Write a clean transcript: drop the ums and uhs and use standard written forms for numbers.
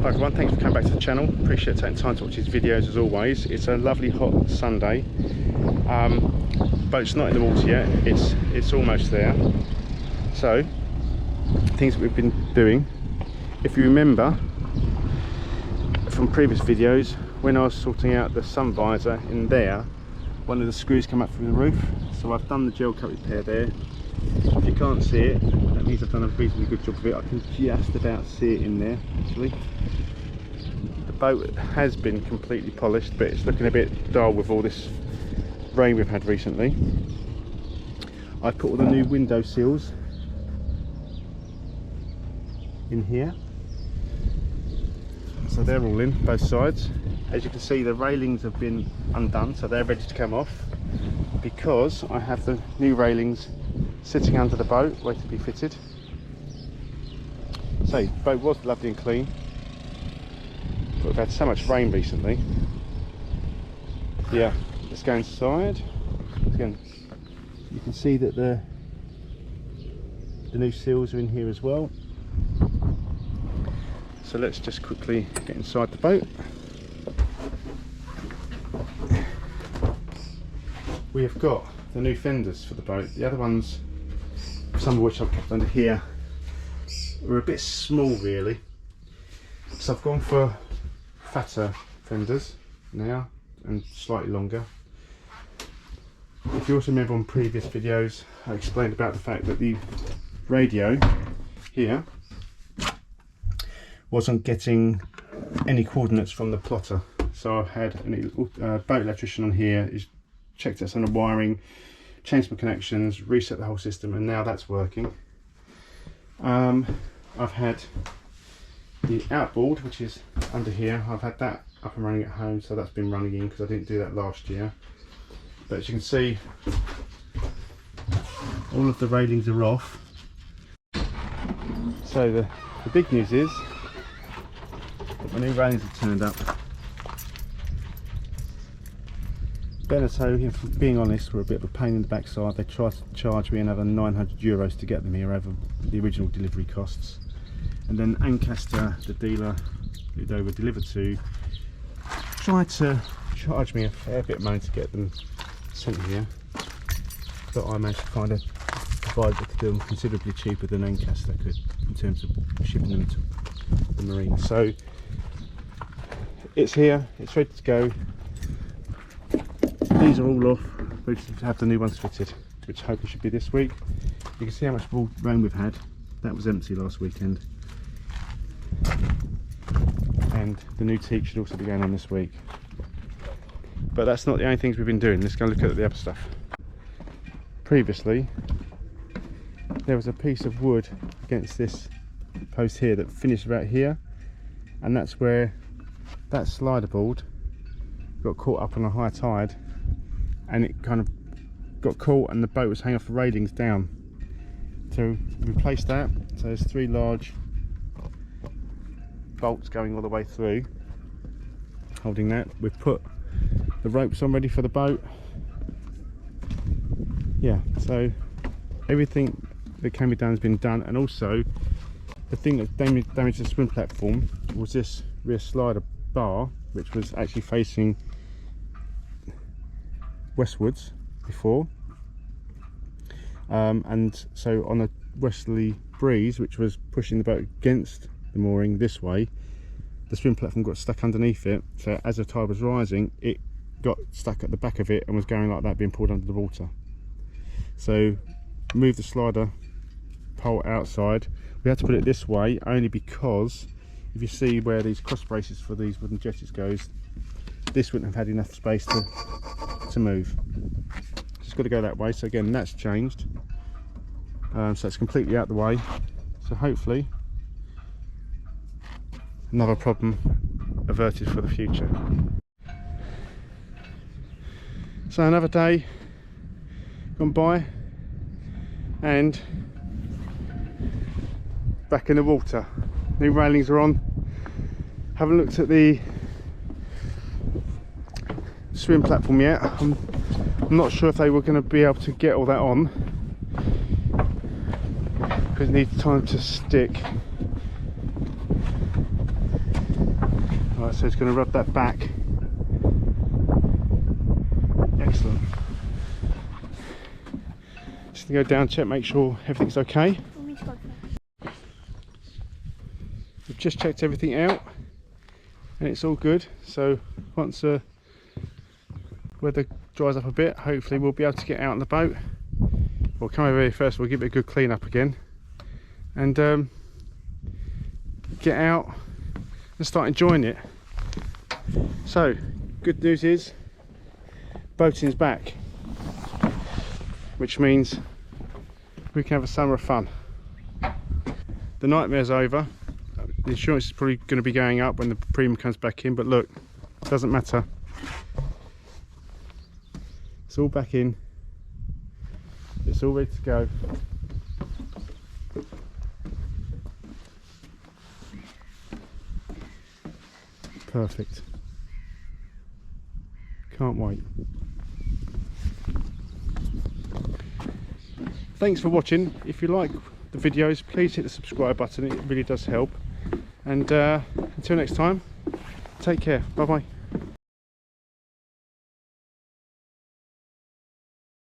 Hi everyone, thanks for coming back to the channel. Appreciate taking time to watch these videos as always. It's a lovely hot Sunday. Boat's not in the water yet, it's almost there. So, things that we've been doing. If you remember from previous videos, when I was sorting out the sun visor in there, one of the screws come up through the roof. So I've done the gel coat repair there. If you can't see it, that means I've done a reasonably good job of it. I can just about see it in there actually. The boat has been completely polished, but it's looking a bit dull with all this rain we've had recently. I put all the new window sills in here, so they're all in both sides. As you can see, the railings have been undone, so they're ready to come off, because I have the new railings sitting under the boat waiting to be fitted. So the boat was lovely and clean, but we've had so much rain recently. Yeah, let's go inside. Again, you can see that the new seals are in here as well. So let's just quickly get inside the boat. We have got the new fenders for the boat. The other ones, some of which I've kept under here, were a bit small really. So I've gone for fatter fenders now and slightly longer. If you also remember on previous videos, I explained about the fact that the radio here wasn't getting any coordinates from the plotter. So I've had a boat electrician on here who's checked out some of the wiring, changed some connections, reset the whole system, and now that's working. I've had the outboard, which is under here. I've had that up and running at home, so that's been running in because I didn't do that last year. But as you can see, all of the railings are off. So the big news is that my new railings have turned up. Beneteau, if I'm being honest, were a bit of a pain in the backside. They tried to charge me another €900 to get them here over the original delivery costs. And then Ancaster, the dealer who they were delivered to, tried to charge me a fair bit of money to get them sent here. But I managed to find a provider that could do them considerably cheaper than Ancaster could in terms of shipping them to the marine. So it's here, it's ready to go. These are all off, we just have the new ones fitted, which hopefully should be this week. You can see how much rain we've had. That was empty last weekend. And the new teak should also be going on this week. But that's not the only things we've been doing. Let's go look at the other stuff. Previously, there was a piece of wood against this post here that finished about here, and that's where that slider board got caught up on a high tide, and it kind of got caught and the boat was hanging off the railings down. To replace that, so there's 3 large bolts going all the way through holding that. We've put the ropes on ready for the boat. Yeah, so everything that can be done has been done. And also the thing that damaged the swim platform was this rear slider bar, which was actually facing westwards before, and so on a westerly breeze which was pushing the boat against the mooring this way, the swim platform got stuck underneath it. So as the tide was rising, it got stuck at the back of it and was going like that, being pulled under the water. So move the slider pole outside. We had to put it this way only because if you see where these cross braces for these wooden jetties goes, this wouldn't have had enough space to move. It's got to go that way. So again, that's changed. So it's completely out the way. So hopefully another problem averted for the future. So another day gone by and back in the water. New railings are on. Haven't looked at the swim platform yet. I'm not sure if they were going to be able to get all that on because it needs time to stick. Right, so it's going to rub that back. Excellent. Just going to go down, check, make sure everything's okay. We've just checked everything out and it's all good. So once the weather dries up a bit, hopefully we'll be able to get out on the boat. We'll come over here first, we'll give it a good clean up again and get out and start enjoying it. So good news is boating's back, which means we can have a summer of fun. The nightmare's over. The insurance is probably going to be going up when the premium comes back in, but look, it doesn't matter. It's all back in. It's all ready to go. Perfect. Can't wait. Thanks for watching. If you like the videos, please hit the subscribe button. It really does help. And until next time, take care. Bye bye.